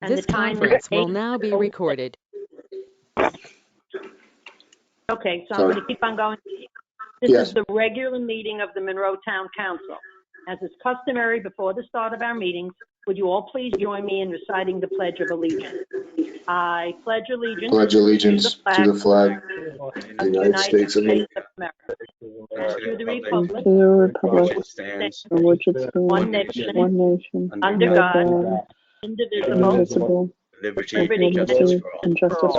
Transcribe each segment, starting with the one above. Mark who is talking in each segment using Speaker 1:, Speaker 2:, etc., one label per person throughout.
Speaker 1: And
Speaker 2: This
Speaker 1: the time is
Speaker 2: conference will
Speaker 1: 8:00.
Speaker 2: now be recorded.
Speaker 1: Okay, so I'm going to keep on going. This is the regular meeting of the Monroe Town Council. As is customary before the start of our meetings, would you all please join me in reciting the Pledge of Allegiance? I pledge allegiance,
Speaker 3: to the flag
Speaker 1: of the United States of America, and to the republic
Speaker 4: which stands
Speaker 1: for which it stands,
Speaker 4: one
Speaker 1: nation, under God, indivisible,
Speaker 4: liberty
Speaker 1: liberty
Speaker 4: and justice for all.
Speaker 1: and justice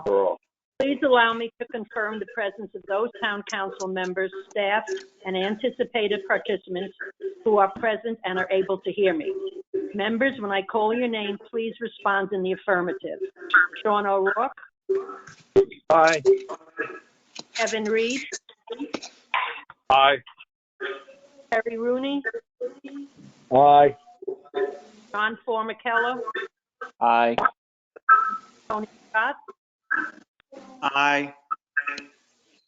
Speaker 1: for all. Please allow me to confirm the presence of those town council members, staff, and anticipated participants who are present and are able to hear me. Members, when I call your name, please respond in the affirmative. Sean O'Rourke.
Speaker 5: Aye.
Speaker 1: Kevin Reed.
Speaker 5: Aye.
Speaker 1: Terry Rooney.
Speaker 5: Aye.
Speaker 1: John Formicello.
Speaker 5: Aye.
Speaker 1: Tony Scott.
Speaker 5: Aye.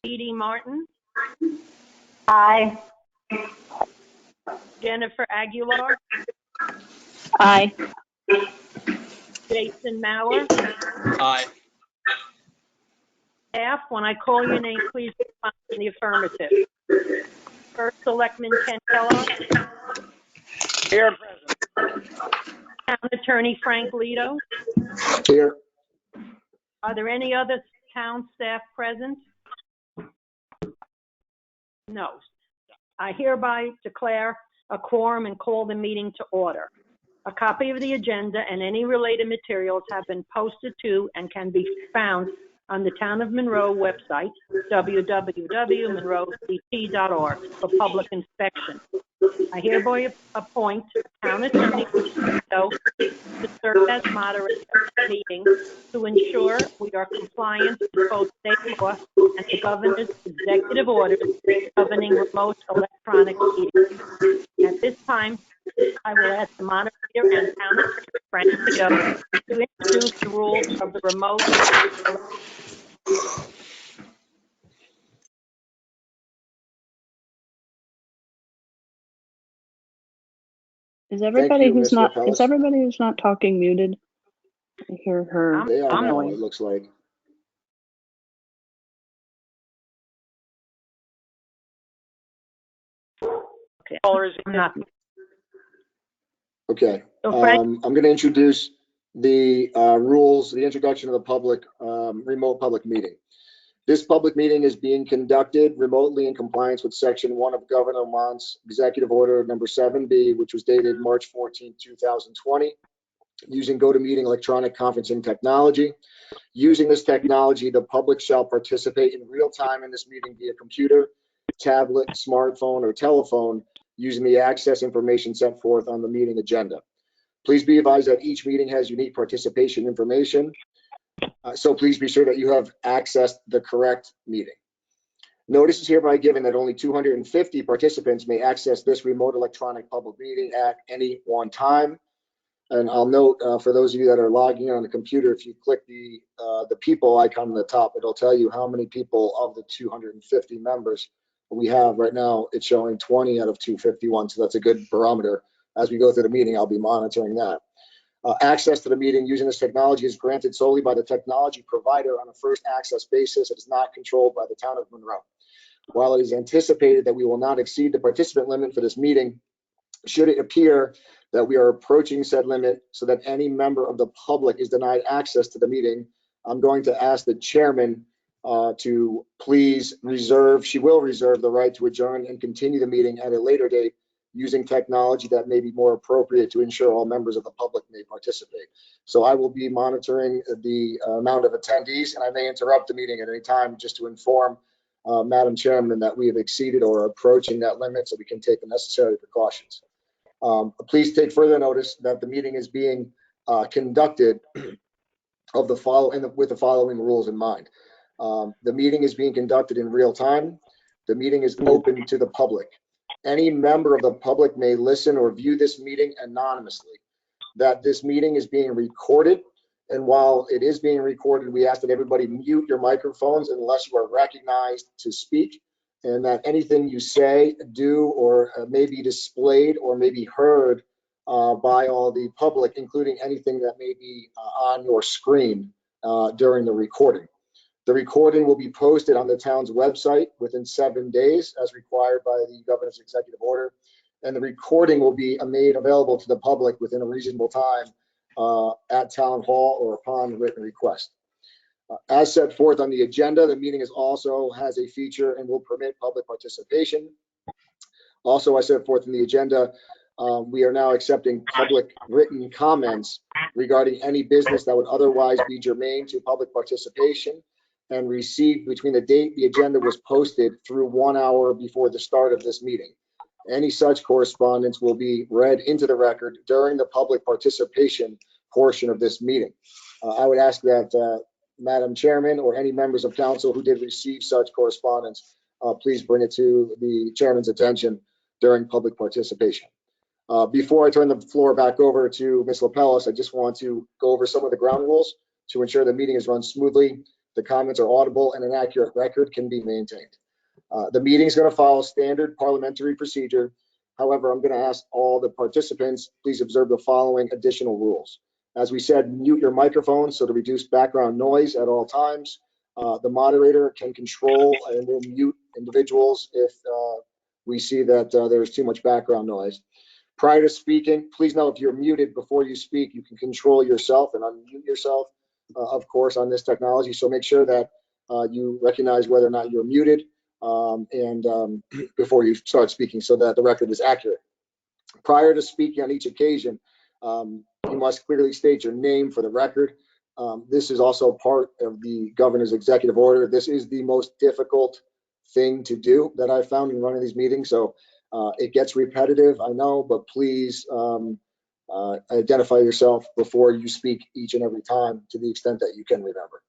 Speaker 1: Edie Martin.
Speaker 6: Aye.
Speaker 1: Jennifer Aguilar.
Speaker 6: Aye.
Speaker 1: Jason Mauer.
Speaker 5: Aye.
Speaker 1: Staff, when I call your name, please respond in the affirmative. First Selectman Ken Kellogg.
Speaker 5: Here, President.
Speaker 1: Town Attorney Frank Lito.
Speaker 3: Here.
Speaker 1: Are there any other town staff present? No. I hereby declare a quorum and call the meeting to order. A copy of the agenda and any related materials have been posted to and can be found on the Town of Monroe website, www.monroect.org, for public inspection. I hereby appoint Town Attorney to serve as moderator of the meeting to ensure we are compliant with both state law and the governor's executive orders governing remote electronic meetings. At this time, I will ask the moderator and Town Attorney Frank to introduce the rules of the remote.
Speaker 6: Is everybody
Speaker 3: you,
Speaker 6: who's
Speaker 3: Mr.
Speaker 6: not
Speaker 3: Pellis.
Speaker 6: talking muted? I hear her.
Speaker 3: They are now,
Speaker 6: going.
Speaker 3: it looks like.
Speaker 1: Okay. I'm not.
Speaker 3: Okay.
Speaker 1: So Frank,
Speaker 3: I'm going to introduce the rules, the introduction of the public remote public meeting. This public meeting is being conducted remotely in compliance with Section 1 of Governor Mont's Executive Order number 7B, which was dated March 14, 2020, using GoToMeeting electronic conferencing technology. Using this technology, the public shall participate in real time in this meeting via computer, tablet, smartphone, or telephone using the access information set forth on the meeting agenda. Please be advised that each meeting has unique participation information. So please be sure that you have accessed the correct meeting. Notice is hereby given that only 250 participants may access this remote electronic public meeting at any one time. And I'll note for those of you that are logging on the computer, if you click the people icon on the top, it'll tell you how many people of the 250 members we have right now. It's showing 20 out of 251, so that's a good barometer. As we go through the meeting, I'll be monitoring that. Access to the meeting using this technology is granted solely by the technology provider on a first access basis. It is not controlled by the Town of Monroe. While it is anticipated that we will not exceed the participant limit for this meeting, should it appear that we are approaching said limit so that any member of the public is denied access to the meeting, I'm going to ask the chairman to please reserve, she will reserve the right to adjourn and continue the meeting at a later date using technology that may be more appropriate to ensure all members of the public may participate. So I will be monitoring the amount of attendees, and I may interrupt the meeting at any time just to inform Madam Chairman that we have exceeded or are approaching that limit so we can take the necessary precautions. Please take further notice that the meeting is being conducted with the following rules in mind. The meeting is being conducted in real time. The meeting is open to the public. Any member of the public may listen or view this meeting anonymously. That this meeting is being recorded, and while it is being recorded, we ask that everybody mute your microphones unless you are recognized to speak, and that anything you say, do, or may be displayed or may be heard by all the public, including anything that may be on your screen during the recording. The recording will be posted on the town's website within 7 days, as required by the governor's executive order, and the recording will be made available to the public within a reasonable time at town hall or upon written request. As set forth on the agenda, the meeting also has a feature and will permit public participation. Also, as set forth in the agenda, we are now accepting public written comments regarding any business that would otherwise be germane to public participation and received between the date the agenda was posted through 1 hour before the start of this meeting. Any such correspondence will be read into the record during the public participation portion of this meeting. I would ask that Madam Chairman or any members of council who did receive such correspondence, please bring it to the chairman's attention during public participation. Before I turn the floor back over to Ms. Lapellis, I just want to go over some of the ground rules to ensure the meeting is run smoothly, the comments are audible, and an accurate record can be maintained. The meeting is going to follow standard parliamentary procedure. However, I'm going to ask all the participants, please observe the following additional rules. As we said, mute your microphone so to reduce background noise at all times. The moderator can control and will mute individuals if we see that there's too much background noise. Prior to speaking, please know if you're muted before you speak, you can control yourself and unmute yourself, of course, on this technology. So make sure that you recognize whether or not you're muted before you start speaking so that the record is accurate. Prior to speaking on each occasion, you must clearly state your name for the record. This is also part of the governor's executive order. This is the most difficult thing to do that I've found in running these meetings. So it gets repetitive, I know, but please identify yourself before you speak each and every time to the extent that you can remember.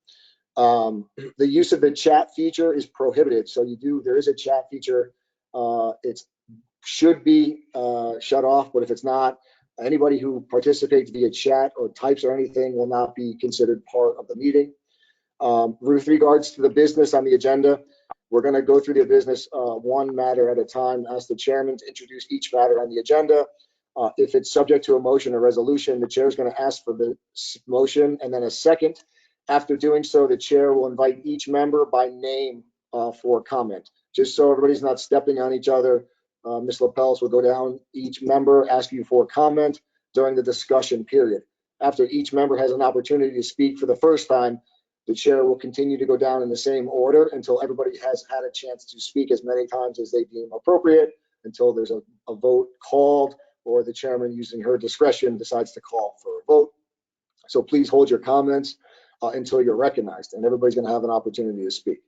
Speaker 3: The use of the chat feature is prohibited. So there is a chat feature. It should be shut off, but if it's not, anybody who participates via chat or types or anything will not be considered part of the meeting. With regards to the business on the agenda, we're going to go through the business one matter at a time. Ask the chairman to introduce each matter on the agenda. If it's subject to a motion or resolution, the chair is going to ask for the motion and then a second. After doing so, the chair will invite each member by name for comment. Just so everybody's not stepping on each other, Ms. Lapellis will go down each member, ask you for comment during the discussion period. After each member has an opportunity to speak for the first time, the chair will continue to go down in the same order until everybody has had a chance to speak as many times as they deem appropriate, until there's a vote called or the chairman, using her discretion, decides to call for a vote. So please hold your comments until you're recognized, and everybody's going to have an opportunity to speak.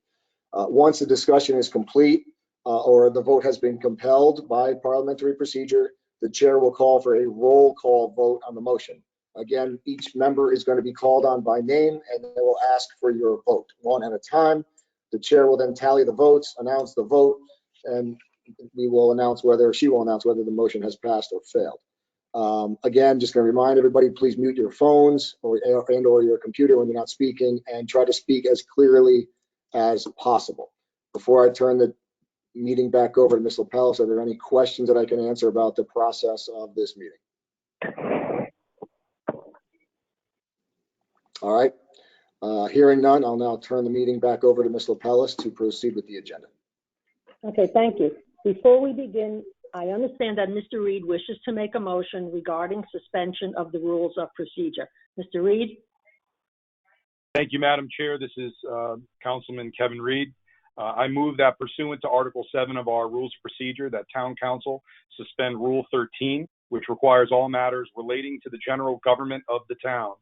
Speaker 3: Once the discussion is complete or the vote has been compelled by parliamentary procedure, the chair will call for a roll call vote on the motion. Again, each member is going to be called on by name, and they will ask for your vote one at a time. The chair will then tally the votes, announce the vote, and she will announce whether the motion has passed or failed. Again, just going to remind everybody, please mute your phones or your computer when you're not speaking, and try to speak as clearly as possible. Before I turn the meeting back over to Ms. Lapellis, are there any questions that I can answer about the process of this meeting? All right. Hearing none, I'll now turn the meeting back over to Ms. Lapellis to proceed with the agenda.
Speaker 1: Okay, thank you. Before we begin, I understand that Mr. Reed wishes to make a motion regarding suspension of the rules of procedure. Mr. Reed?
Speaker 2: Thank you, Madam Chair. This is Councilman Kevin Reed. I move that pursuant to Article 7 of our Rules of Procedure, that Town Council suspend Rule 13, which requires all matters relating to the general government of the town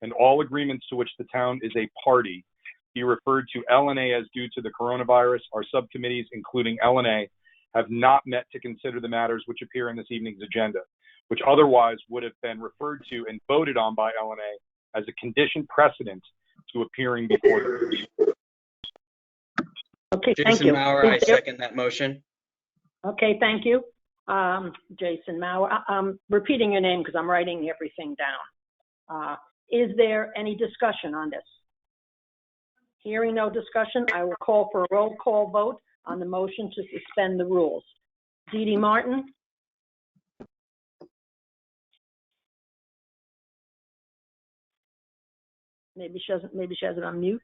Speaker 2: and all agreements to which the town is a party be referred to L&A as due to the coronavirus. Our subcommittees, including L&A, have not met to consider the matters which appear in this evening's agenda, which otherwise would have been referred to and voted on by L&A as a condition precedent to appearing before the meeting.
Speaker 1: Okay, thank
Speaker 4: Jason
Speaker 1: you.
Speaker 4: Maurer, I second that motion.
Speaker 1: Okay, thank you. Jason Maurer. I'm repeating your name because I'm writing everything down. Is there any discussion on this? Hearing no discussion, I will call for a roll call vote on the motion to suspend the rules. Dee Dee Martin? Maybe she has it on mute.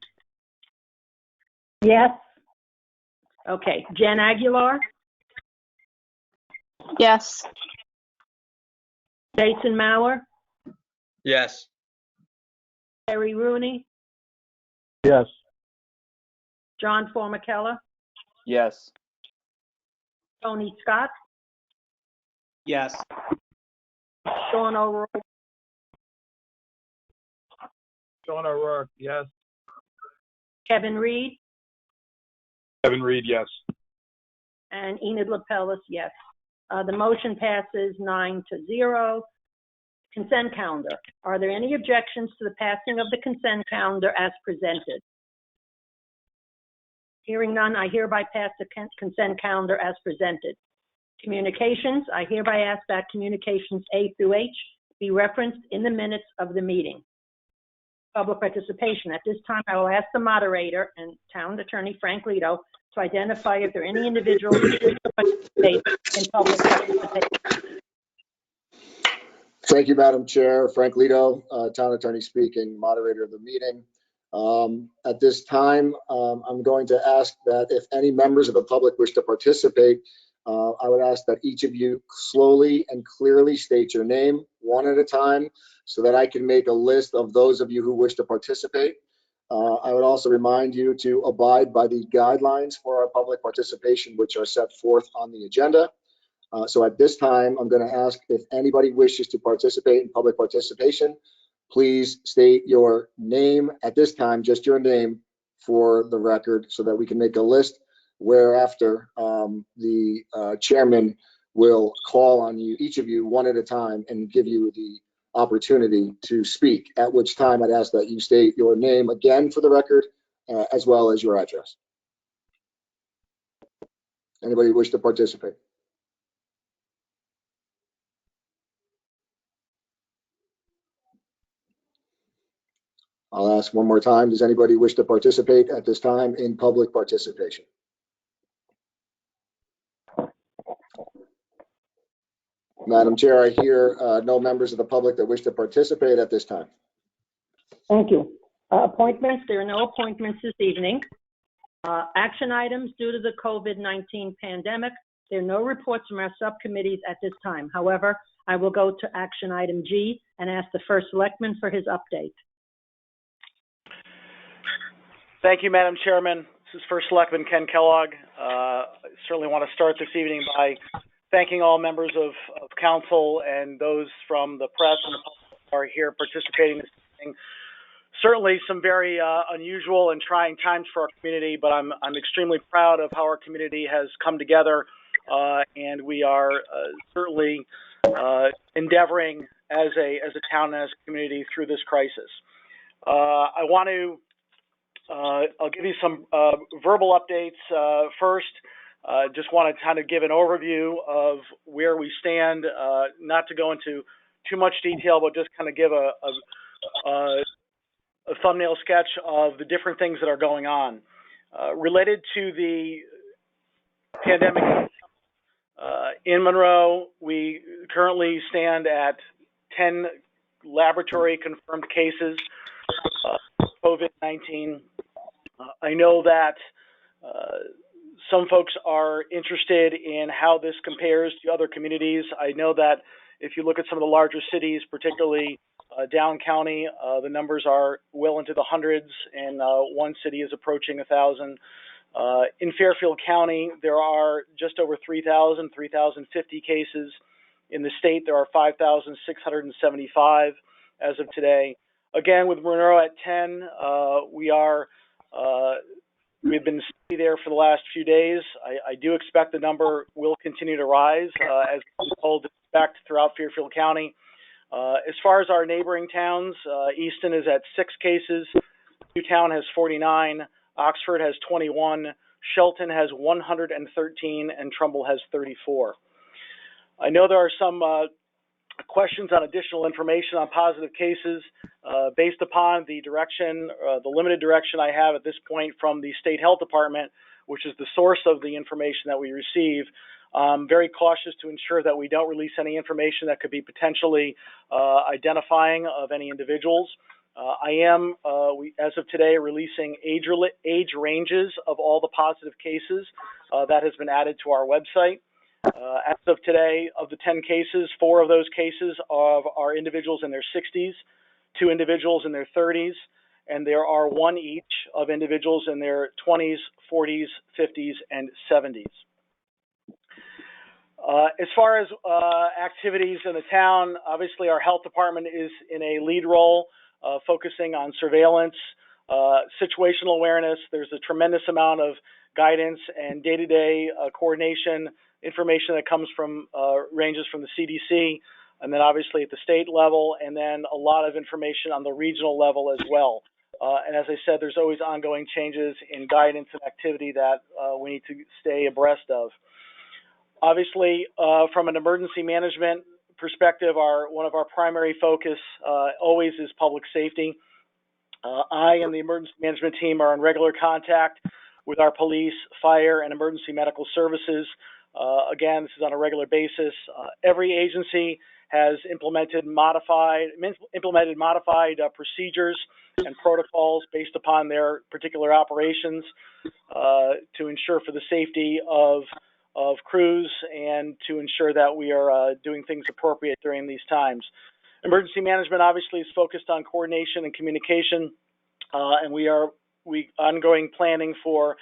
Speaker 6: Yes.
Speaker 1: Okay, Jen Aguilar,
Speaker 6: Yes.
Speaker 1: Jason Mauer,
Speaker 5: Yes.
Speaker 1: Terry Rooney,
Speaker 2: Yes.
Speaker 1: John Formicella,
Speaker 5: Yes.
Speaker 1: Tony Scott,
Speaker 5: Yes.
Speaker 1: Sean O'Rourke,
Speaker 2: Sean O'Rourke, yes.
Speaker 1: Kevin Reed,
Speaker 2: Kevin Reed, yes.
Speaker 1: and Enid Lapellis, yes. The motion passes 9-0. Consent calendar. Are there any objections to the passing of the consent calendar as presented? Hearing none, I hereby pass the consent calendar as presented. Communications, I hereby ask that communications A through H be referenced in the minutes of the meeting. Public participation. At this time, I will ask the moderator and Town Attorney Frank Lito to identify if there are any individuals who wish to participate in public participation.
Speaker 3: Thank you, Madam Chair. Frank Lito, Town Attorney speaking, moderator of the meeting. At this time, I'm going to ask that if any members of the public wish to participate, I would ask that each of you slowly and clearly state your name one at a time so that I can make a list of those of you who wish to participate. I would also remind you to abide by the guidelines for our public participation, which are set forth on the agenda. So at this time, I'm going to ask if anybody wishes to participate in public participation, please state your name at this time, just your name for the record so that we can make a list, whereafter the chairman will call on you, each of you one at a time, and give you the opportunity to speak, at which time I'd ask that you state your name again for the record, as well as your address. Anybody wish to participate? I'll ask one more time. Does anybody wish to participate at this time in public participation? Madam Chair, I hear no members of the public that wish to participate at this time.
Speaker 1: Thank you. Appointments, there are no appointments this evening. Action items due to the COVID-19 pandemic. There are no reports from our subcommittees at this time. However, I will go to action item G and ask the first selectman for his update.
Speaker 7: Thank you, Madam Chairman. This is First Selectman Ken Kellogg. I certainly want to start this evening by thanking all members of council and those from the press and the public who are here participating this evening. Certainly some very unusual and trying times for our community, but I'm extremely proud of how our community has come together, and we are certainly endeavoring as a town and as a community through this crisis. I want to I'll give you some verbal updates first. Just want to kind of give an overview of where we stand, not to go into too much detail, but just kind of give a thumbnail sketch of the different things that are going on. Related to the pandemic in Monroe, we currently stand at 10 laboratory confirmed cases of COVID-19. I know that some folks are interested in how this compares to other communities. I know that if you look at some of the larger cities, particularly Down County, the numbers are well into the hundreds, and one city is approaching 1,000. In Fairfield County, there are just over 3,050 cases. In the state, there are 5,675 as of today. Again, with Monroe at 10, we've been steady there for the last few days. I do expect the number will continue to rise as we hold back throughout Fairfield County. As far as our neighboring towns, Easton is at 6 cases, Newtown has 49, Oxford has 21, Shelton has 113, and Trumbull has 34. I know there are some questions on additional information on positive cases based upon the direction, the limited direction I have at this point from the State Health Department, which is the source of the information that we receive. Very cautious to ensure that we don't release any information that could be potentially identifying of any individuals. I am, as of today, releasing age ranges of all the positive cases. That has been added to our website. As of today, of the 10 cases, 4 of those cases are individuals in their 60s, 2 individuals in their 30s, and there are 1 each of individuals in their 20s, 40s, 50s, and 70s. As far as activities in the town, obviously our health department is in a lead role, focusing on surveillance, situational awareness. There's a tremendous amount of guidance and day-to-day coordination information that comes from ranges from the CDC, and then obviously at the state level, and then a lot of information on the regional level as well. And as I said, there's always ongoing changes in guidance and activity that we need to stay abreast of. Obviously, from an emergency management perspective, one of our primary focus always is public safety. I and the emergency management team are in regular contact with our police, fire, and emergency medical services. Again, this is on a regular basis. Every agency has implemented modified procedures and protocols based upon their particular operations to ensure for the safety of crews and to ensure that we are doing things appropriate during these times. Emergency management obviously is focused on coordination and communication, and we ongoing planning for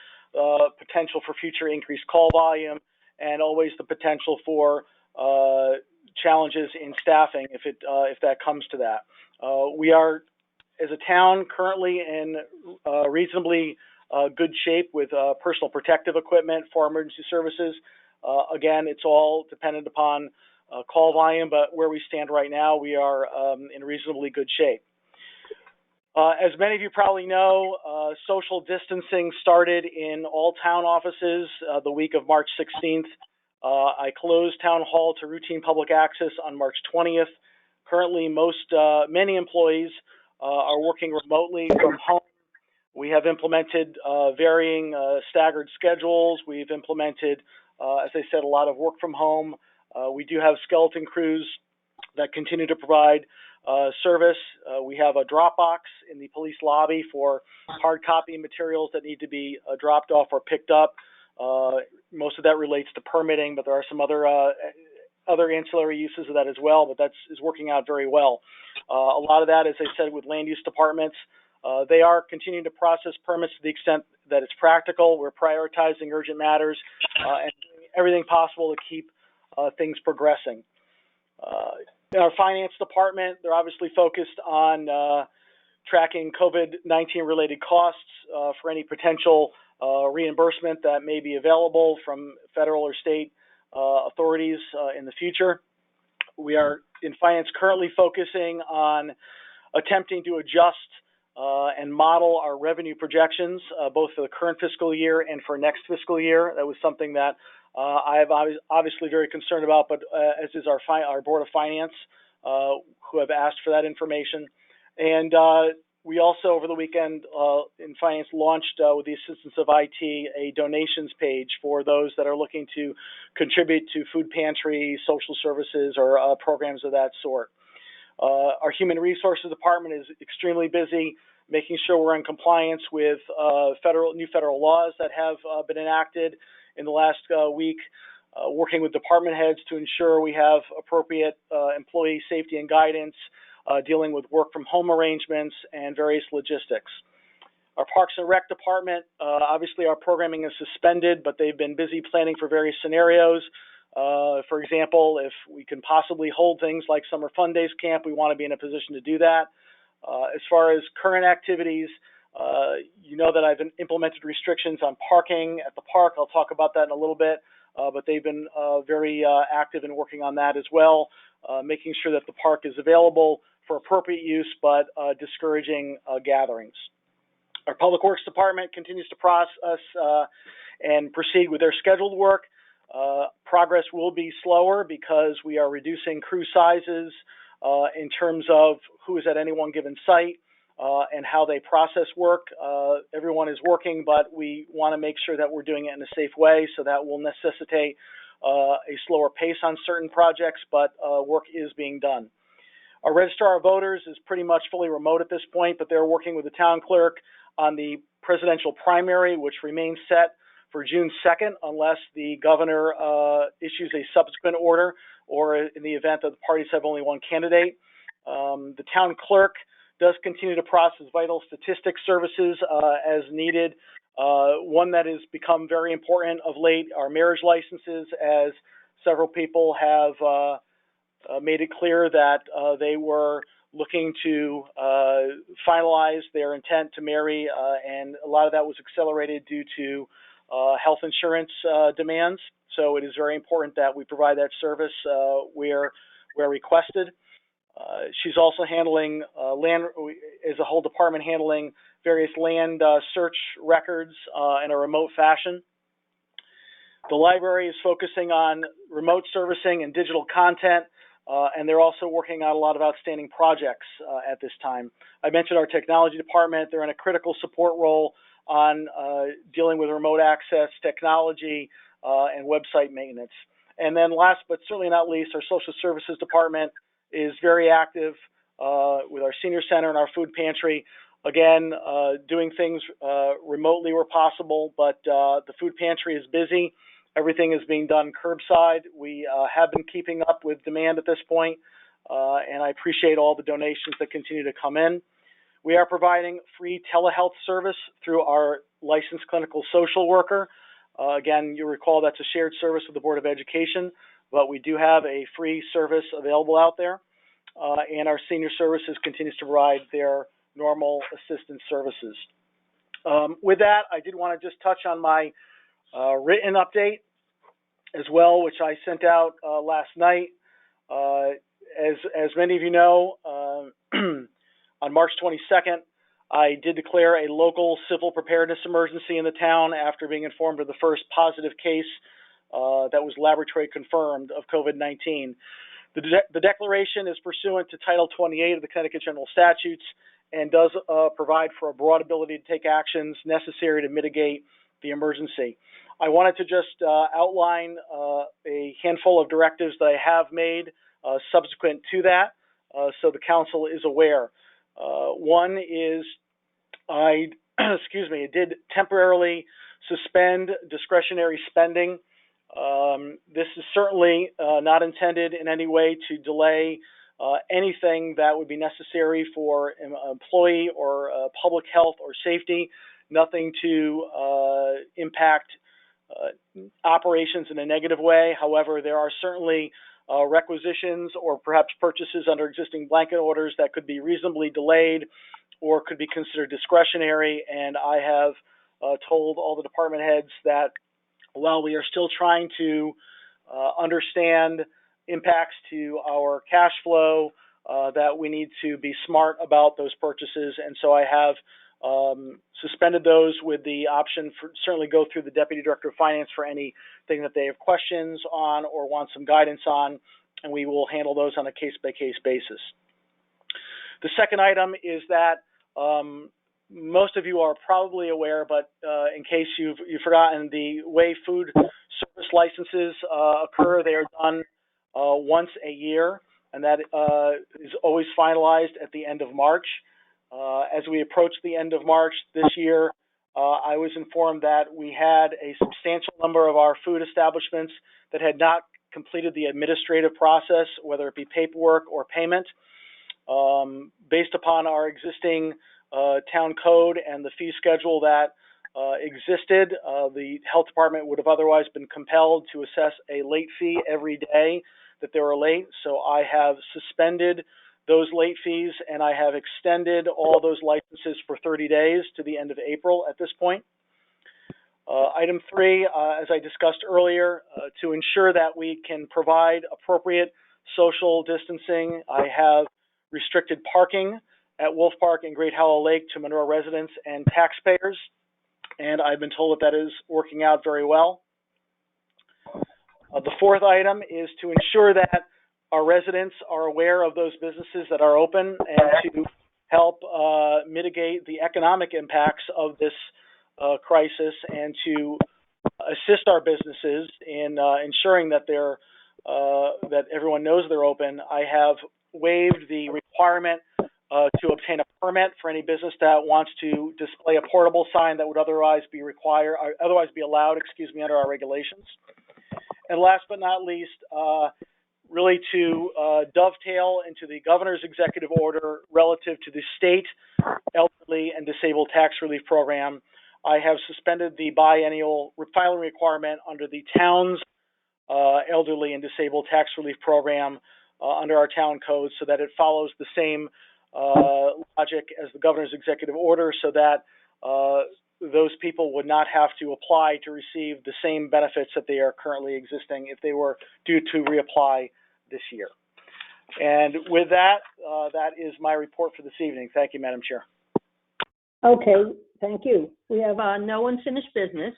Speaker 7: potential for future increased call volume and always the potential for challenges in staffing if that comes to that. We are, as a town, currently in reasonably good shape with personal protective equipment for emergency services. Again, it's all dependent upon call volume, but where we stand right now, we are in reasonably good shape. As many of you probably know, social distancing started in all town offices the week of March 16th. I closed Town Hall to routine public access on March 20th. Currently, many employees are working remotely from home. We have implemented varying staggered schedules. We've implemented, as I said, a lot of work from home. We do have skeleton crews that continue to provide service. We have a drop box in the police lobby for hard copy materials that need to be dropped off or picked up. Most of that relates to permitting, but there are some other ancillary uses of that as well, but that is working out very well. A lot of that, as I said, with land use departments, they are continuing to process permits to the extent that it's practical. We're prioritizing urgent matters and doing everything possible to keep things progressing. In our finance department, they're obviously focused on tracking COVID-19 related costs for any potential reimbursement that may be available from federal or state authorities in the future. We are in finance currently focusing on attempting to adjust and model our revenue projections, both for the current fiscal year and for next fiscal year. That was something that I am obviously very concerned about, but as is our Board of Finance, who have asked for that information. And we also, over the weekend, in Finance, launched, with the assistance of IT, a donations page for those that are looking to contribute to food pantry, social services, or programs of that sort. Our Human Resources Department is extremely busy making sure we're in compliance with new federal laws that have been enacted in the last week, working with department heads to ensure we have appropriate employee safety and guidance, dealing with work from home arrangements and various logistics. Our Parks and Rec Department, obviously our programming is suspended, but they've been busy planning for various scenarios. For example, if we can possibly hold things like Summer Fun Days Camp, we want to be in a position to do that. As far as current activities, you know that I've implemented restrictions on parking at the park. I'll talk about that in a little bit, but they've been very active in working on that as well, making sure that the park is available for appropriate use, but discouraging gatherings. Our Public Works Department continues to process and proceed with their scheduled work. Progress will be slower because we are reducing crew sizes in terms of who is at any one given site and how they process work. Everyone is working, but we want to make sure that we're doing it in a safe way, so that will necessitate a slower pace on certain projects, but work is being done. Our registrar of voters is pretty much fully remote at this point, but they're working with the town clerk on the presidential primary, which remains set for June 2nd, unless the governor issues a subsequent order, or in the event that the parties have only one candidate. The town clerk does continue to process vital statistics services as needed. One that has become very important of late are marriage licenses, as several people have made it clear that they were looking to finalize their intent to marry, and a lot of that was accelerated due to health insurance demands. So it is very important that we provide that service where requested. She's also handling land, as a whole department, handling various land search records in a remote fashion. The library is focusing on remote servicing and digital content, and they're also working on a lot of outstanding projects at this time. I mentioned our technology department. They're in a critical support role on dealing with remote access technology and website maintenance. And then last but certainly not least, our social services department is very active with our senior center and our food pantry. Again, doing things remotely where possible, but the food pantry is busy. Everything is being done curbside. We have been keeping up with demand at this point, and I appreciate all the donations that continue to come in. We are providing free telehealth service through our licensed clinical social worker. Again, you recall that's a shared service with the Board of Education, but we do have a free service available out there, and our senior services continues to provide their normal assistance services. With that, I did want to just touch on my written update as well, which I sent out last night. As many of you know, on March 22nd, I did declare a local civil preparedness emergency in the town after being informed of the first positive case that was laboratory confirmed of COVID-19. The declaration is pursuant to Title 28 of the Connecticut General Statutes and does provide for a broad ability to take actions necessary to mitigate the emergency. I wanted to just outline a handful of directives that I have made subsequent to that, so the council is aware. One is I did temporarily suspend discretionary spending. This is certainly not intended in any way to delay anything that would be necessary for employee or public health or safety, nothing to impact operations in a negative way. However, there are certainly requisitions or perhaps purchases under existing blanket orders that could be reasonably delayed or could be considered discretionary, and I have told all the department heads that while we are still trying to understand impacts to our cash flow, that we need to be smart about those purchases, and so I have suspended those with the option for certainly go through the Deputy Director of Finance for anything that they have questions on or want some guidance on, and we will handle those on a case-by-case basis. The second item is that most of you are probably aware, but in case you've forgotten, the way food service licenses occur, they are done once a year, and that is always finalized at the end of March. As we approach the end of March this year, I was informed that we had a substantial number of our food establishments that had not completed the administrative process, whether it be paperwork or payment. Based upon our existing town code and the fee schedule that existed, the health department would have otherwise been compelled to assess a late fee every day that they were late. So I have suspended those late fees, and I have extended all those licenses for 30 days to the end of April at this point. Item 3, as I discussed earlier, to ensure that we can provide appropriate social distancing, I have restricted parking at Wolf Park and Great Howell Lake to Monroe residents and taxpayers, and I've been told that that is working out very well. The fourth item is to ensure that our residents are aware of those businesses that are open and to help mitigate the economic impacts of this crisis and to assist our businesses in ensuring that that everyone knows they're open. I have waived the requirement to obtain a permit for any business that wants to display a portable sign that would otherwise be allowed, under our regulations. And last but not least, really to dovetail into the governor's executive order relative to the state elderly and disabled tax relief program, I have suspended the biennial filing requirement under the town's elderly and disabled tax relief program under our town code, so that it follows the same logic as the governor's executive order, so that those people would not have to apply to receive the same benefits that they are currently existing if they were due to reapply this year. And with that, that is my report for this evening. Thank you, Madam Chair.
Speaker 1: Okay, thank you. We have no unfinished business.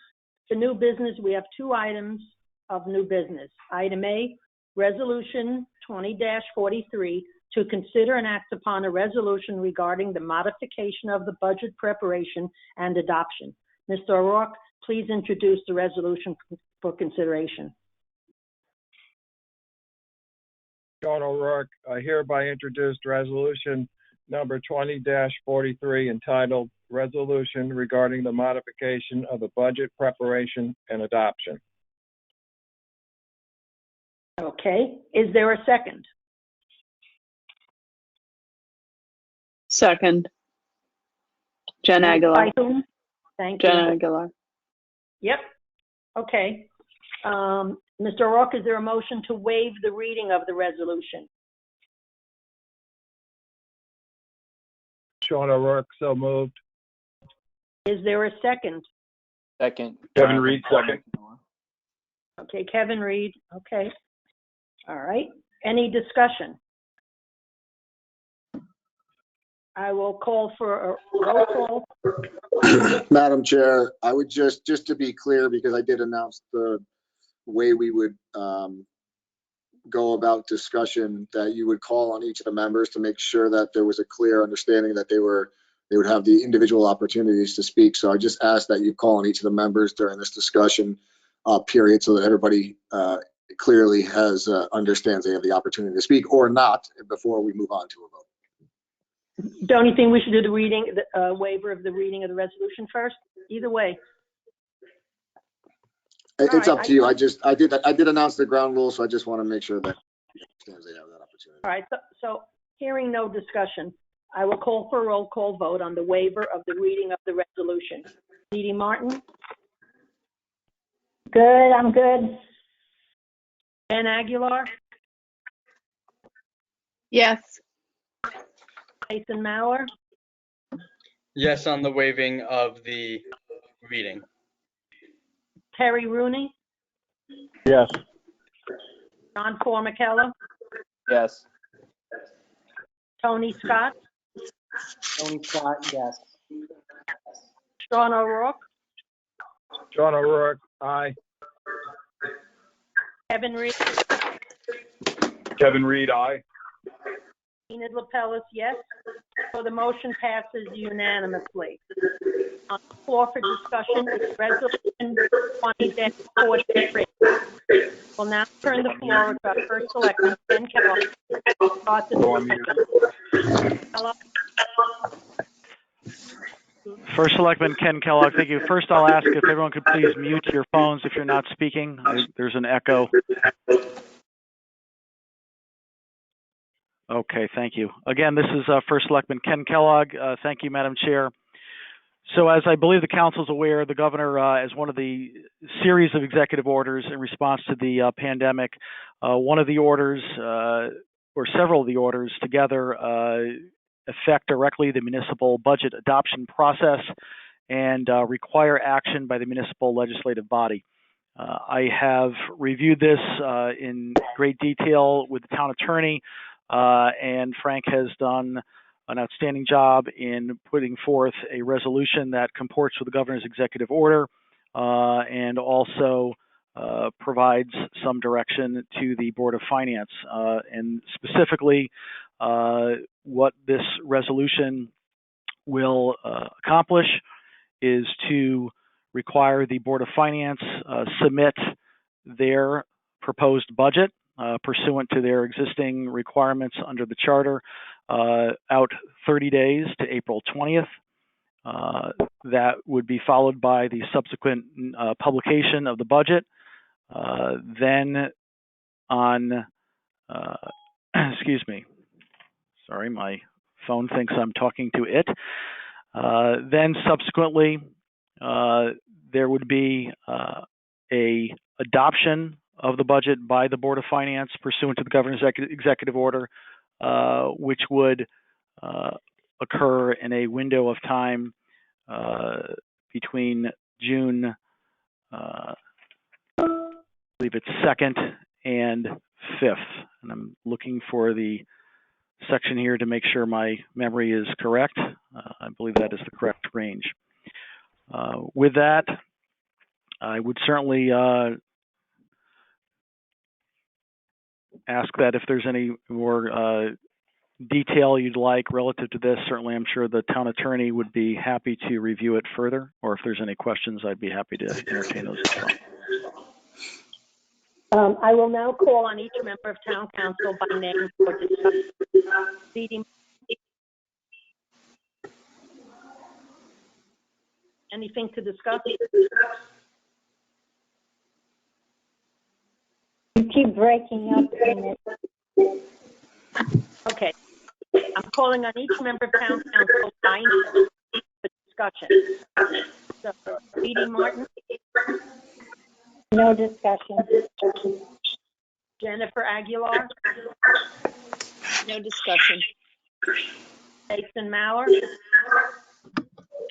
Speaker 1: The new business, we have 2 items of new business. Item A, Resolution 20-43, to consider and act upon a resolution regarding the modification of the budget preparation and adoption. Mr. O'Rourke, please introduce the resolution for consideration.
Speaker 8: John O'Rourke, I hereby introduce resolution number 20-43 entitled Resolution Regarding the Modification of the Budget Preparation and Adoption.
Speaker 1: Okay, is there a second?
Speaker 6: Second. Jen
Speaker 1: Moved
Speaker 6: Aguilar.
Speaker 1: by whom? Thank you.
Speaker 6: Jen Aguilar.
Speaker 1: Yep, okay. Mr. O'Rourke, is there a motion to waive the reading of the resolution?
Speaker 8: Sean O'Rourke, so moved.
Speaker 1: Is there a second?
Speaker 5: Second.
Speaker 2: Kevin Reed, second.
Speaker 1: Okay, Kevin Reed, okay. All right, any discussion? I will call for a roll call.
Speaker 3: Madam Chair, I would just to be clear, because I did announce the way we would go about discussion, that you would call on each of the members to make sure that there was a clear understanding that they would have the individual opportunities to speak. So I just ask that you call on each of the members during this discussion period, so that everybody clearly understands they have the opportunity to speak or not before we move on to a vote.
Speaker 1: Don't you think we should do the reading, the waiver of the reading of the resolution first? Either way.
Speaker 3: It's up to you. I did announce the ground rules, so I just want to make sure that they have that opportunity.
Speaker 1: All right, so hearing no discussion, I will call for a roll call vote on the waiver of the reading of the resolution. Dee Dee Martin?
Speaker 6: Good, I'm good.
Speaker 1: Jen Aguilar?
Speaker 6: Yes.
Speaker 1: Jason Mauer?
Speaker 5: Yes, on the waiving of the reading.
Speaker 1: Terry Rooney?
Speaker 8: Yes.
Speaker 1: John Formicella?
Speaker 5: Yes.
Speaker 1: Tony Scott?
Speaker 5: Tony Scott, yes.
Speaker 1: Sean O'Rourke?
Speaker 8: John O'Rourke, aye.
Speaker 1: Kevin Reed?
Speaker 2: Kevin Reed, aye.
Speaker 1: Enid Lapellis, yes. So the motion passes unanimously. On the floor for discussion is Resolution 20-43. We'll now turn the floor to our first selectman, Ken Kellogg. Start the discussion. Kellogg?
Speaker 9: First Selectman Ken Kellogg, thank you. First, I'll ask if everyone could please mute your phones if you're not speaking. There's an echo. Okay, thank you. Again, this is First Selectman Ken Kellogg. Thank you, Madam Chair. So as I believe the Council is aware, the Governor, as one of the series of executive orders in response to the pandemic, one of the orders, or several of the orders together, affect directly the municipal budget adoption process and require action by the municipal legislative body. I have reviewed this in great detail with the town attorney, and Frank has done an outstanding job in putting forth a resolution that comports with the governor's executive order and also provides some direction to the Board of Finance. And specifically, what this resolution will accomplish is to require the Board of Finance submit their proposed budget pursuant to their existing requirements under the charter out 30 days to April 20th. That would be followed by the subsequent publication of the budget. Then on, excuse me, sorry, my phone thinks I'm talking to it. Then subsequently, there would be a adoption of the budget by the Board of Finance pursuant to the governor's executive order, which would occur in a window of time between June, I believe it's 2nd and 5th. And I'm looking for the section here to make sure my memory is correct. I believe that is the correct range. With that, I would certainly ask that if there's any more detail you'd like relative to this, certainly I'm sure the town attorney would be happy to review it further, or if there's any questions, I'd be happy to entertain those as well.
Speaker 1: I will now call on each member of town council by name for discussion. Anything to discuss?
Speaker 6: You keep breaking up in it.
Speaker 1: Okay. I'm calling on each member of town council by name for discussion. So, Edie Martin,
Speaker 6: No discussion.
Speaker 1: Jennifer Aguilar,
Speaker 10: No discussion.
Speaker 1: Jason Mauer,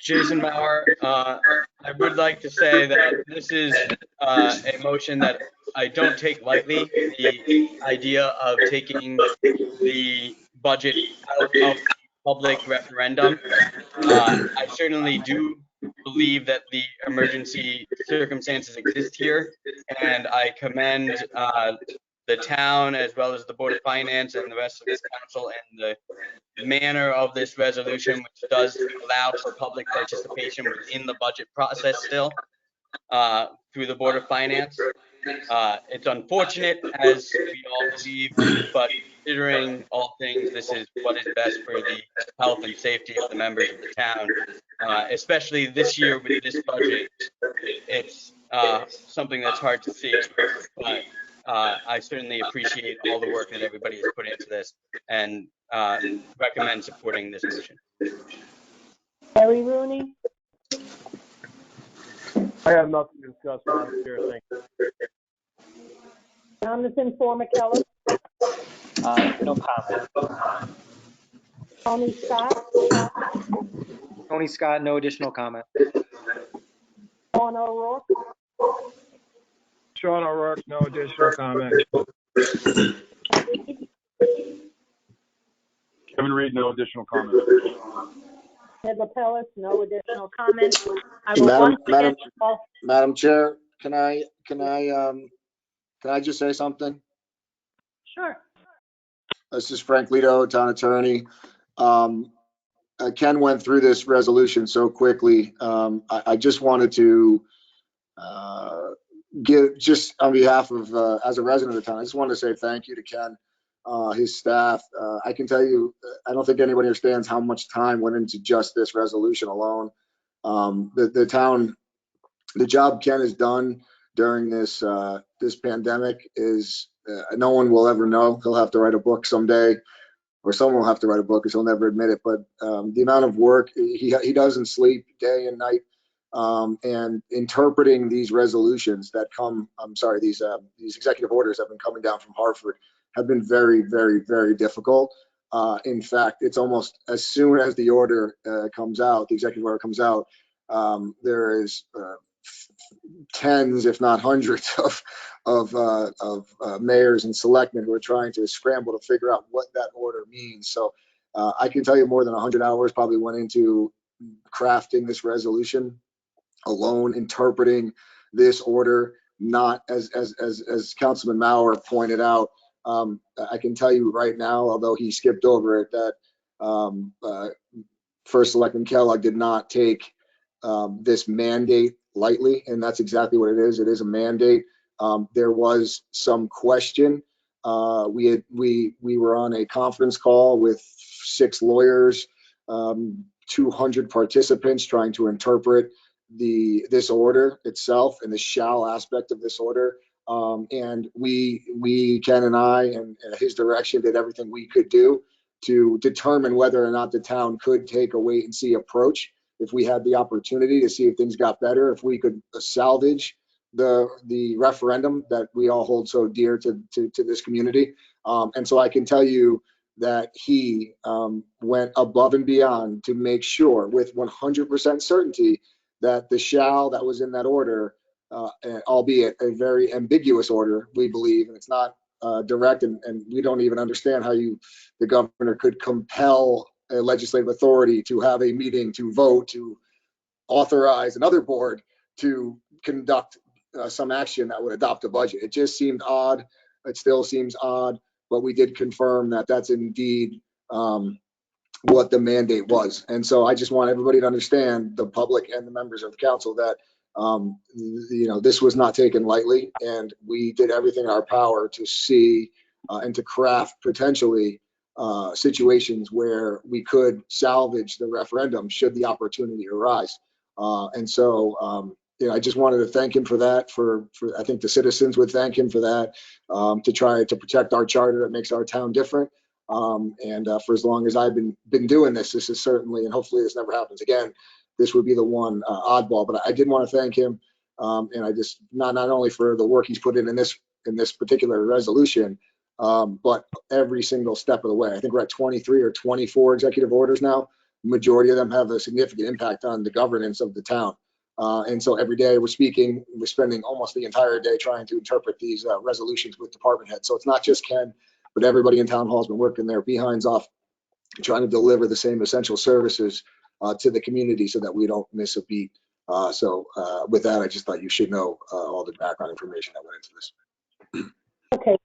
Speaker 5: Jason Mauer, I would like to say that this is a motion that I don't take lightly. The idea of taking the budget out of the public referendum. I certainly do believe that the emergency circumstances exist here, and I commend the town as well as the Board of Finance and the rest of this council and the manner of this resolution, which does allow for public participation within the budget process still through the Board of Finance. It's unfortunate, as we all believe, but considering all things, this is what is best for the health and safety of the members of the town, especially this year with this budget. It's something that's hard to see, but I certainly appreciate all the work that everybody has put into this and recommend supporting this motion.
Speaker 1: Harry Rooney,
Speaker 8: I have nothing to discuss, Madam Chair. Thank you.
Speaker 1: Jonathan Formicella,
Speaker 11: No comment.
Speaker 1: Tony Scott,
Speaker 11: Tony Scott, no additional comment.
Speaker 1: Sean O'Rourke,
Speaker 8: Sean O'Rourke, no additional comment.
Speaker 2: Kevin Reed, no additional comment.
Speaker 1: Ed LaPellis, no additional comments. I will once again call.
Speaker 3: Madam Chair, can I just say something?
Speaker 1: Sure.
Speaker 3: This is Frank Lito, town attorney. Ken went through this resolution so quickly. I just wanted to give, just on behalf of, as a resident of the town, I just wanted to say thank you to Ken, his staff. I can tell you, I don't think anybody understands how much time went into just this resolution alone. The town, the job Ken has done during this this pandemic is no one will ever know. He'll have to write a book someday, or someone will have to write a book because he'll never admit it. But the amount of work he doesn't sleep day and night, and interpreting these resolutions that come, these executive orders that have been coming down from Hartford have been very, very, very difficult. In fact, it's almost as soon as the order comes out, the executive order comes out, there is tens, if not hundreds, of mayors and selectmen who are trying to scramble to figure out what that order means. So I can tell you more than 100 hours probably went into crafting this resolution alone, interpreting this order, not as Councilman Mauer pointed out. I can tell you right now, although he skipped over it, that First Selectman Kellogg did not take this mandate lightly, and that's exactly what it is. It is a mandate. There was some question We were on a conference call with 6 lawyers, 200 participants trying to interpret this order itself and the shall aspect of this order. And Ken and I, and his direction, did everything we could do to determine whether or not the town could take a wait and see approach. If we had the opportunity to see if things got better, if we could salvage the referendum that we all hold so dear to this community. And so I can tell you that he went above and beyond to make sure with 100% certainty that the shall that was in that order, albeit a very ambiguous order, we believe, and it's not direct, and we don't even understand how the governor could compel a legislative authority to have a meeting, to vote, to authorize another board to conduct some action that would adopt a budget. It just seemed odd. It still seems odd, but we did confirm that that's indeed what the mandate was. And so I just want everybody to understand, the public and the members of council, that this was not taken lightly, and we did everything in our power to see and to craft potentially situations where we could salvage the referendum should the opportunity arise. And so I just wanted to thank him for that. For I think the citizens would thank him for that, to try to protect our charter that makes our town different. And for as long as I've been doing this is certainly, and hopefully this never happens again, this would be the one oddball. But I did want to thank him, and I just not only for the work he's put in this particular resolution, but every single step of the way. I think we're at 23 or 24 executive orders now. The majority of them have a significant impact on the governance of the town. And so every day we're spending almost the entire day trying to interpret these resolutions with department heads. So it's not just Ken, but everybody in town hall has been working their behinds off, trying to deliver the same essential services to the community so that we don't miss a beat. So with that, I just thought you should know all the background information that went into this.
Speaker 1: Okay,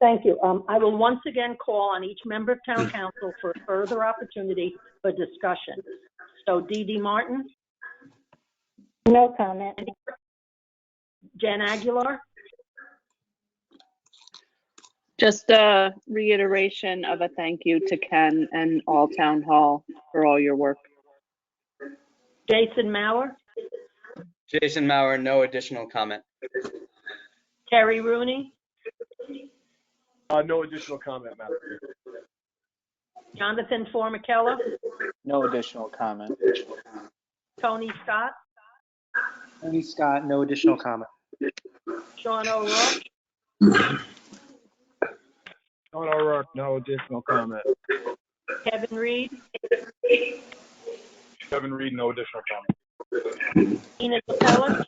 Speaker 1: thank you. I will once again call on each member of town council for further opportunity for discussion. So Dee Dee Martin?
Speaker 6: No comment.
Speaker 1: Jen Aguilar?
Speaker 10: Just a reiteration of a thank you to Ken and all town hall for all your work.
Speaker 1: Jason Mauer?
Speaker 5: Jason Mauer, no additional comment.
Speaker 1: Terry Rooney?
Speaker 8: No additional comment, Madam Chair.
Speaker 1: Jonathan Formicella?
Speaker 11: No additional comment.
Speaker 1: Tony Scott?
Speaker 11: Tony Scott, no additional comment.
Speaker 1: Sean O'Rourke?
Speaker 8: Sean O'Rourke, no additional comment.
Speaker 1: Kevin Reed?
Speaker 2: Kevin Reed, no additional comment.
Speaker 1: Enid Lapella?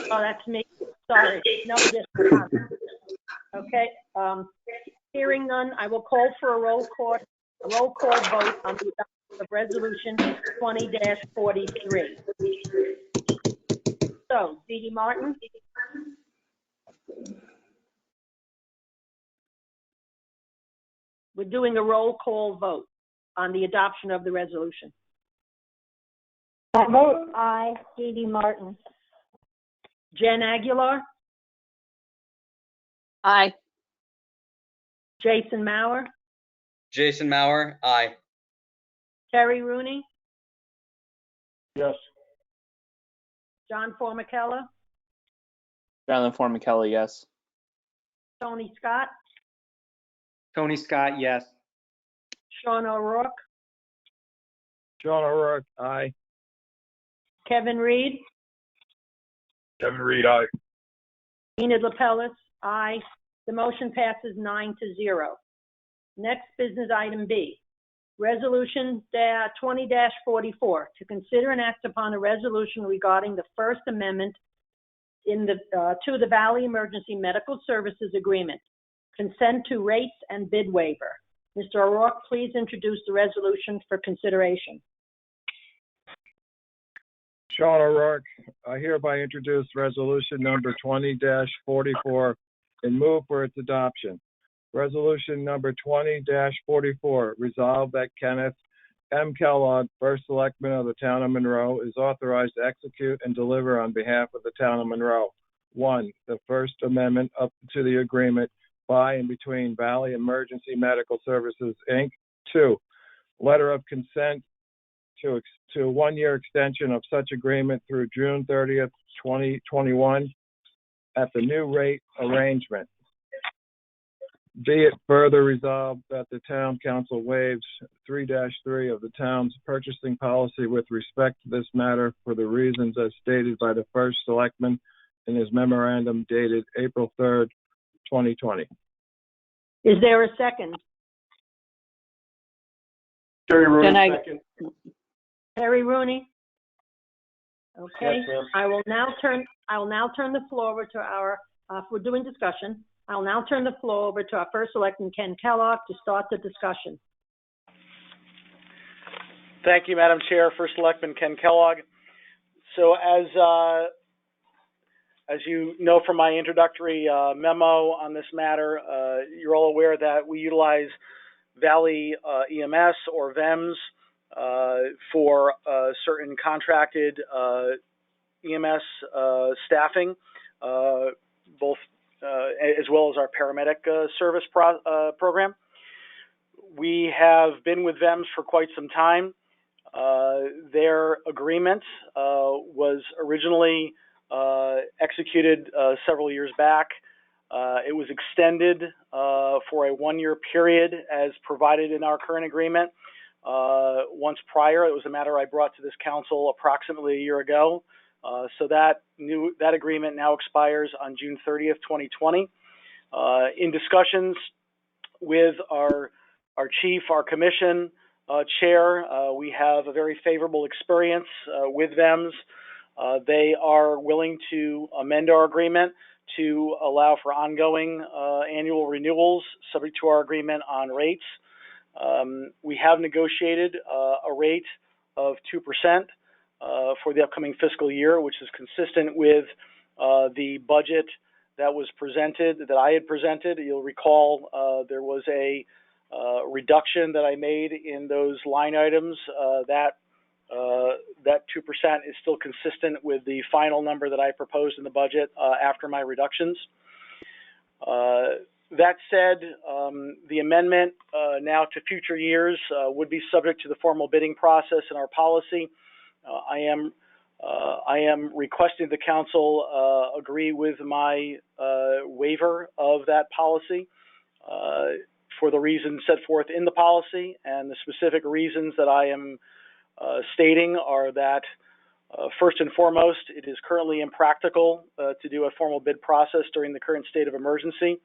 Speaker 1: Oh, that's me. Sorry, no additional comment. Okay, hearing none, I will call for a roll call vote on the adoption of resolution 20-43. So, Dee Dee Martin? We're doing a roll call vote on the adoption of the resolution.
Speaker 6: I vote aye, Dee Dee Martin.
Speaker 1: Jen Aguilar?
Speaker 10: Aye.
Speaker 1: Jason Mauer?
Speaker 5: Jason Mauer, aye.
Speaker 1: Terry Rooney?
Speaker 8: Yes.
Speaker 1: John Formicella?
Speaker 11: Jonathan Formicella, yes.
Speaker 1: Tony Scott?
Speaker 11: Tony Scott, yes.
Speaker 1: Sean O'Rourke?
Speaker 8: Sean O'Rourke, aye.
Speaker 1: Kevin Reed?
Speaker 2: Kevin Reed, aye.
Speaker 1: Enid Lapellis? Aye. The motion passes 9-0. Next, business item B. Resolution 20-44, to consider and act upon a resolution regarding the First Amendment to the Valley Emergency Medical Services Agreement, consent to rates and bid waiver. Mr. O'Rourke, please introduce the resolution for consideration.
Speaker 8: Sean O'Rourke, I hereby introduce resolution number 20-44 and move for its adoption. Resolution number 20-44, resolved that Kenneth M. Kellogg, First Selectman of the Town of Monroe, is authorized to execute and deliver on behalf of the Town of Monroe. 1, the First Amendment up to the agreement by and between Valley Emergency Medical Services, Inc. 2, letter of consent to a 1-year extension of such agreement through June 30th, 2021 at the new rate arrangement. Be it further resolved that the town council waives 3-3 of the town's purchasing policy with respect to this matter for the reasons as stated by the first selectman in his memorandum dated April 3rd, 2020.
Speaker 1: Is there a second?
Speaker 3: Terry Rooney,
Speaker 10: Then
Speaker 3: second.
Speaker 1: Terry Rooney? Okay,
Speaker 3: Yes, ma'am.
Speaker 1: I will now turn the floor over to our, if we're doing discussion, I'll now turn the floor over to our first selectman, Ken Kellogg, to start the discussion.
Speaker 7: Thank you, Madam Chair. First Selectman Ken Kellogg. So as you know from my introductory memo on this matter, you're all aware that we utilize Valley EMS or VEMS for certain contracted EMS staffing, both as well as our paramedic service program. We have been with VEMS for quite some time. Their agreement was originally executed several years back. It was extended for a 1-year period as provided in our current agreement. Once prior, it was a matter I brought to this council approximately a year ago. So that agreement now expires on June 30th, 2020. In discussions with our chief, our commission chair, we have a very favorable experience with VEMS. They are willing to amend our agreement to allow for ongoing annual renewals subject to our agreement on rates. We have negotiated a rate of 2% for the upcoming fiscal year, which is consistent with the budget that was presented, that I had presented. You'll recall there was a reduction that I made in those line items. That 2% is still consistent with the final number that I proposed in the budget after my reductions. That said, the amendment now to future years would be subject to the formal bidding process in our policy. I am requesting the council agree with my waiver of that policy for the reasons set forth in the policy, and the specific reasons that I am stating are that first and foremost, it is currently impractical to do a formal bid process during the current state of emergency.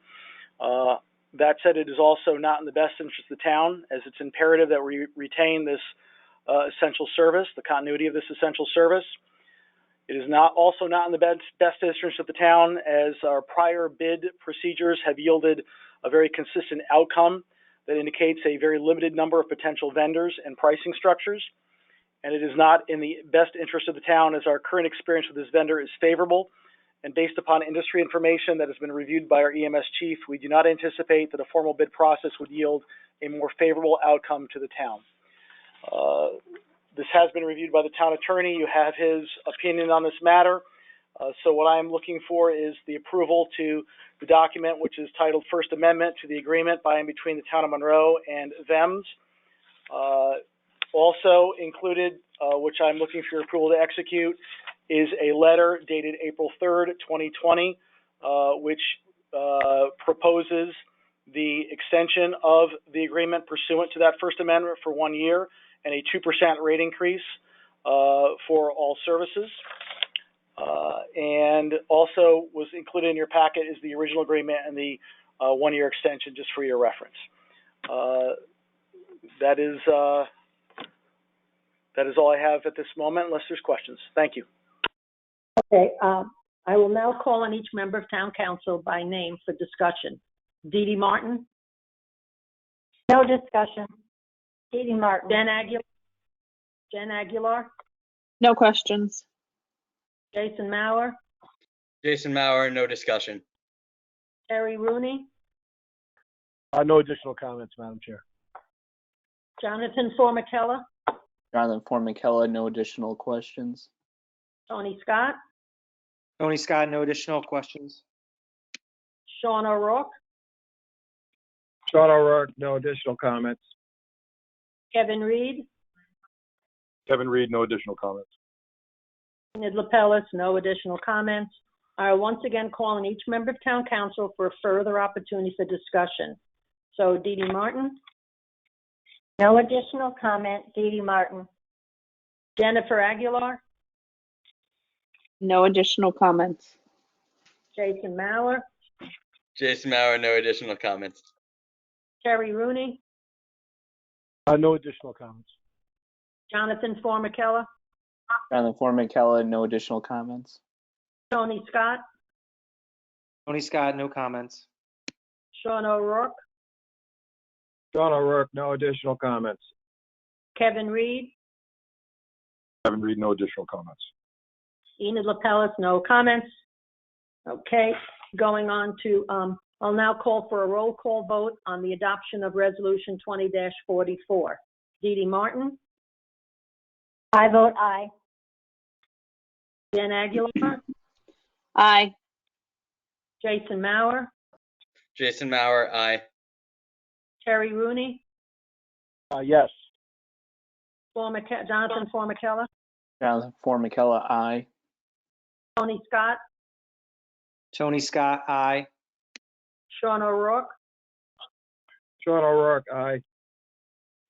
Speaker 7: That said, it is also not in the best interest of the town, as it's imperative that we retain this essential service, the continuity of this essential service. It is also not in the best interest of the town, as our prior bid procedures have yielded a very consistent outcome that indicates a very limited number of potential vendors and pricing structures. And it is not in the best interest of the town, as our current experience with this vendor is favorable. And based upon industry information that has been reviewed by our EMS chief, we do not anticipate that a formal bid process would yield a more favorable outcome to the town. This has been reviewed by the town attorney. You have his opinion on this matter. So what I am looking for is the approval to the document, which is titled First Amendment to the Agreement by and between the Town of Monroe and VEMS. Also included, which I'm looking for your approval to execute, is a letter dated April 3rd, 2020, which proposes the extension of the agreement pursuant to that First Amendment for 1 year and a 2% rate increase for all services. And also was included in your packet is the original agreement and the 1-year extension, just for your reference. That is all I have at this moment, unless there's questions. Thank you.
Speaker 1: Okay, I will now call on each member of town council by name for discussion. Dee Dee Martin?
Speaker 6: No discussion. Dee Dee Martin.
Speaker 1: Jen Aguilar?
Speaker 10: No questions.
Speaker 1: Jason Mauer?
Speaker 5: Jason Mauer, no discussion.
Speaker 1: Terry Rooney?
Speaker 12: No additional comments, Madam Chair.
Speaker 1: Jonathan Formicella?
Speaker 12: Jonathan Formicella, no additional questions.
Speaker 1: Tony Scott,
Speaker 11: Tony Scott, no additional questions.
Speaker 1: Sean O'Rourke,
Speaker 8: Sean O'Rourke, no additional comments.
Speaker 1: Kevin Reed,
Speaker 2: Kevin Reed, no additional comments.
Speaker 1: Enid Lapellis, no additional comments. I once again call on each member of town council for a further opportunity for discussion. So Dee Dee Martin,
Speaker 6: No additional comment, Dee Dee Martin.
Speaker 1: Jennifer Aguilar,
Speaker 10: No additional comments.
Speaker 1: Jason Mauer,
Speaker 5: Jason Mauer, no additional comments.
Speaker 1: Terry Rooney,
Speaker 8: No additional comments.
Speaker 1: Jonathan Formicella,
Speaker 12: Jonathan Formicella, no additional comments.
Speaker 1: Tony Scott,
Speaker 11: Tony Scott, no comments.
Speaker 1: Sean O'Rourke,
Speaker 8: Sean O'Rourke, no additional comments.
Speaker 1: Kevin Reed,
Speaker 2: Kevin Reed, no additional comments.
Speaker 1: Enid Lapellis, no comments. Okay, going on to, I'll now call for a roll call vote on the adoption of Resolution 20-44. Dee Dee Martin,
Speaker 6: I vote aye.
Speaker 1: Jen Aguilar,
Speaker 10: Aye.
Speaker 1: Jason Mauer,
Speaker 5: Jason Mauer, aye.
Speaker 1: Terry Rooney,
Speaker 8: Yes.
Speaker 1: Jonathan Formicella,
Speaker 12: Jonathan Formicella, aye.
Speaker 1: Tony Scott,
Speaker 11: Tony Scott, aye.
Speaker 1: Sean O'Rourke,
Speaker 8: Sean O'Rourke, aye.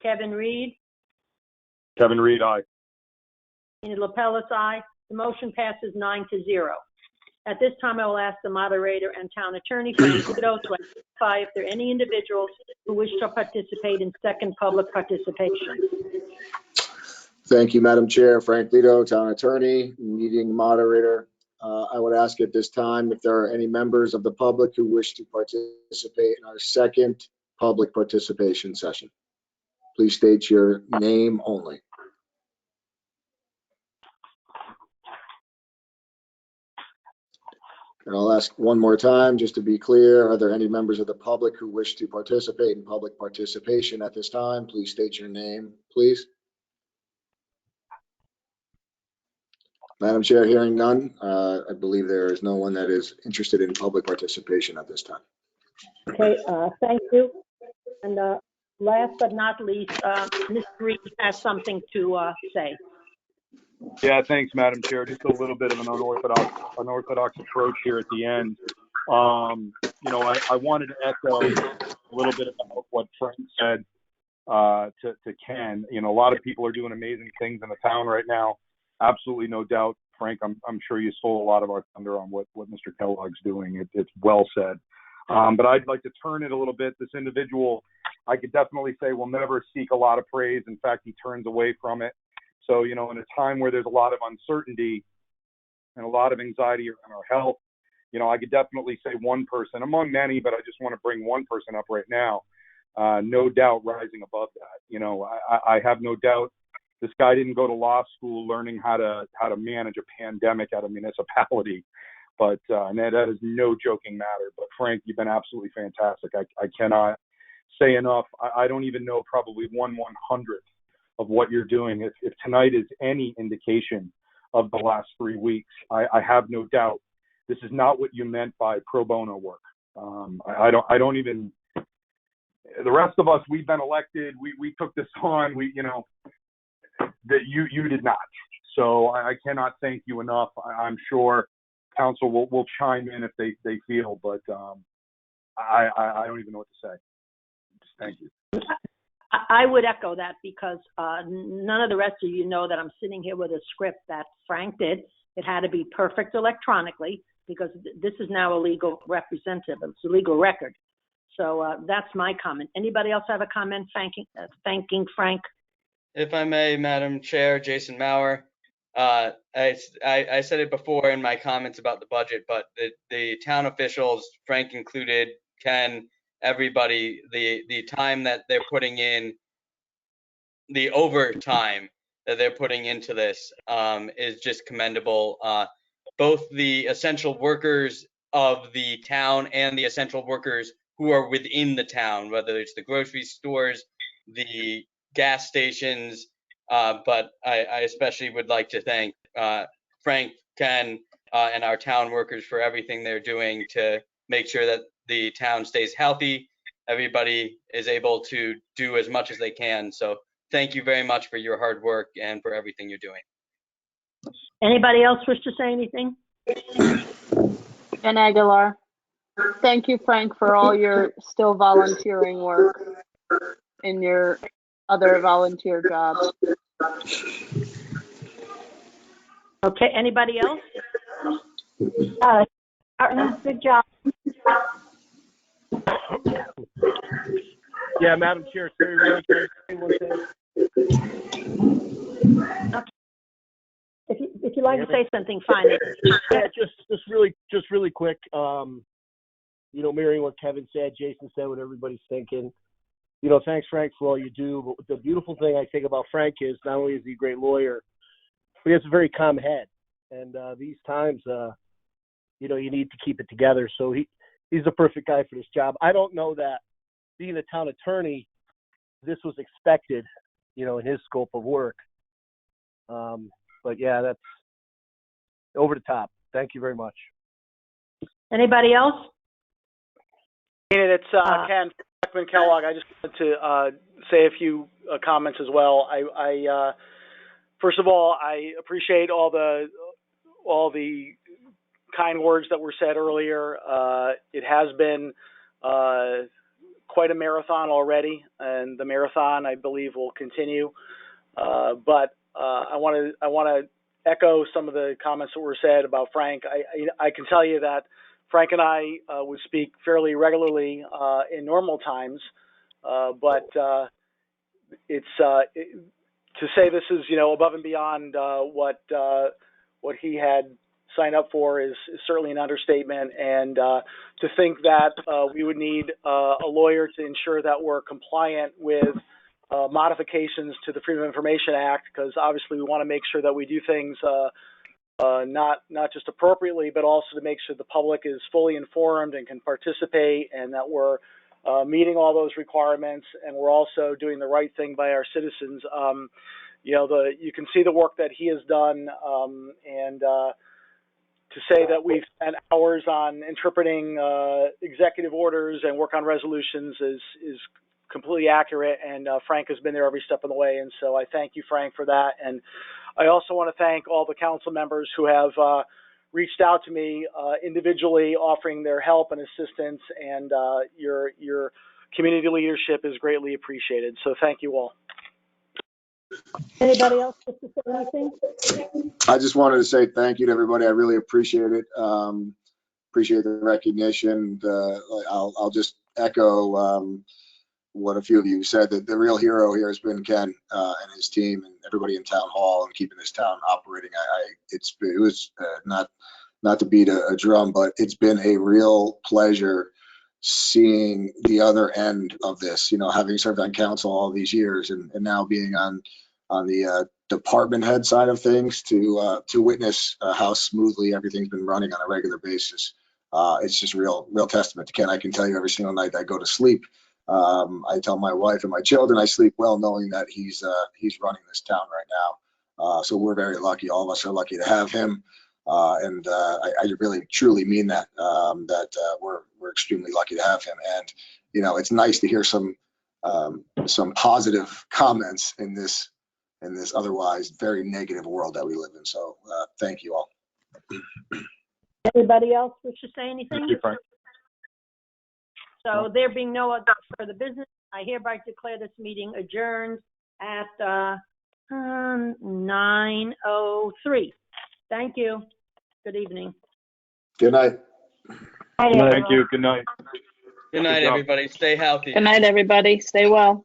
Speaker 1: Kevin Reed,
Speaker 2: Kevin Reed, aye.
Speaker 1: Enid Lapellis, aye. The motion passes 9-0. At this time, I will ask the moderator and town attorney, Frank Guido, to identify if there are any individuals who wish to participate in second public participation.
Speaker 3: Thank you, Madam Chair. Frank Lito, Town Attorney, Meeting Moderator. I would ask at this time if there are any members of the public who wish to participate in our second public participation session. Please state your name only. And I'll ask one more time, just to be clear, are there any members of the public who wish to participate in public participation at this time? Please state your name, please. Madam Chair, hearing none, I believe there is no one that is interested in public participation at this time.
Speaker 1: Okay, thank you. And last but not least, Ms. Reed has something to say.
Speaker 2: Yeah, thanks, Madam Chair. Just a little bit of an unorthodox approach here at the end. You know, I wanted to echo a little bit about what Frank said to Ken. You know, a lot of people are doing amazing things in the town right now. Absolutely no doubt, Frank. I'm sure you stole a lot of our thunder on what Mr. Kellogg's doing. It's well said. But I'd like to turn it a little bit. This individual, I could definitely say, will never seek a lot of praise. In fact, he turns away from it. So, you know, in a time where there's a lot of uncertainty and a lot of anxiety around our health, you know, I could definitely say one person among many, but I just want to bring one person up right now. No doubt rising above that. You know, I have no doubt this guy didn't go to law school learning how to manage a pandemic at a municipality. But and that is no joking matter. But Frank, you've been absolutely fantastic. I cannot say enough. I don't even know probably 1/100th of what you're doing. If tonight is any indication of the last 3 weeks, I have no doubt this is not what you meant by pro bono work. I don't even. The rest of us, we've been elected. We took this on. You know, that you did not. So I cannot thank you enough. I'm sure council will chime in if they feel, but I don't even know what to say. Just thank you.
Speaker 1: I would echo that because none of the rest of you know that I'm sitting here with a script that Frank did. It had to be perfect electronically because this is now a legal representative. It's a legal record. So that's my comment. Anybody else have a comment thanking Frank?
Speaker 5: If I may, Madam Chair, Jason Mauer. I said it before in my comments about the budget, but the town officials, Frank included, Ken, everybody, the time that they're putting in, the overtime that they're putting into this is just commendable. Both the essential workers of the town and the essential workers who are within the town, whether it's the grocery stores, the gas stations, But I especially would like to thank Frank, Ken, and our town workers for everything they're doing to make sure that the town stays healthy. Everybody is able to do as much as they can. So thank you very much for your hard work and for everything you're doing.
Speaker 1: Anybody else wish to say anything?
Speaker 10: And Aguilar. Thank you, Frank, for all your still volunteering work in your other volunteer jobs.
Speaker 1: Okay, anybody else?
Speaker 6: Good job.
Speaker 13: Yeah, Madam Chair, Terry Rowe, can I say one thing?
Speaker 1: If you'd like to say something, fine.
Speaker 13: Yeah, just really quick. You know, mirroring what Kevin said, Jason said, what everybody's thinking. You know, thanks, Frank, for all you do. But the beautiful thing I think about Frank is not only is he a great lawyer, but he has a very calm head. And these times, you know, you need to keep it together. So he's the perfect guy for this job. I don't know that being a town attorney, this was expected, you know, in his scope of work. But yeah, that's over the top. Thank you very much.
Speaker 1: Anybody else?
Speaker 7: It's Ken, Selectman Kellogg. I just wanted to say a few comments as well. I first of all, I appreciate all the kind words that were said earlier. It has been quite a marathon already, and the marathon, I believe, will continue. But I want to echo some of the comments that were said about Frank. I can tell you that Frank and I would speak fairly regularly in normal times, but it's to say this is, you know, above and beyond what he had signed up for is certainly an understatement. And to think that we would need a lawyer to ensure that we're compliant with modifications to the Freedom of Information Act, because obviously we want to make sure that we do things not just appropriately, but also to make sure the public is fully informed and can participate, and that we're meeting all those requirements, and we're also doing the right thing by our citizens. You know, you can see the work that he has done, and to say that we've spent hours on interpreting executive orders and work on resolutions is completely accurate, and Frank has been there every step of the way, and so I thank you, Frank, for that. And I also want to thank all the council members who have reached out to me individually, offering their help and assistance, and your community leadership is greatly appreciated. So thank you all.
Speaker 1: Anybody else wish to say anything?
Speaker 3: I just wanted to say thank you to everybody. I really appreciate it. Appreciate the recognition. I'll just echo what a few of you said, that the real hero here has been Ken and his team and everybody in town hall and keeping this town operating. It was not to beat a drum, but it's been a real pleasure seeing the other end of this, you know, having served on council all these years and now being on the department head side of things to witness how smoothly everything's been running on a regular basis. It's just real testament to Ken. I can tell you every single night I go to sleep, I tell my wife and my children I sleep well knowing that he's running this town right now. So we're very lucky. All of us are lucky to have him. And I really truly mean that, we're extremely lucky to have him. And, you know, it's nice to hear some positive comments in this otherwise very negative world that we live in. So thank you all.
Speaker 1: Anybody else wish to say anything?
Speaker 2: Thank you, Frank.
Speaker 1: So there being no other further business, I hereby declare this meeting adjourned at 9:03. Thank you. Good evening.
Speaker 3: Good night.
Speaker 2: Thank you. Good night.
Speaker 5: Good night, everybody. Stay healthy.
Speaker 10: Good night, everybody. Stay well.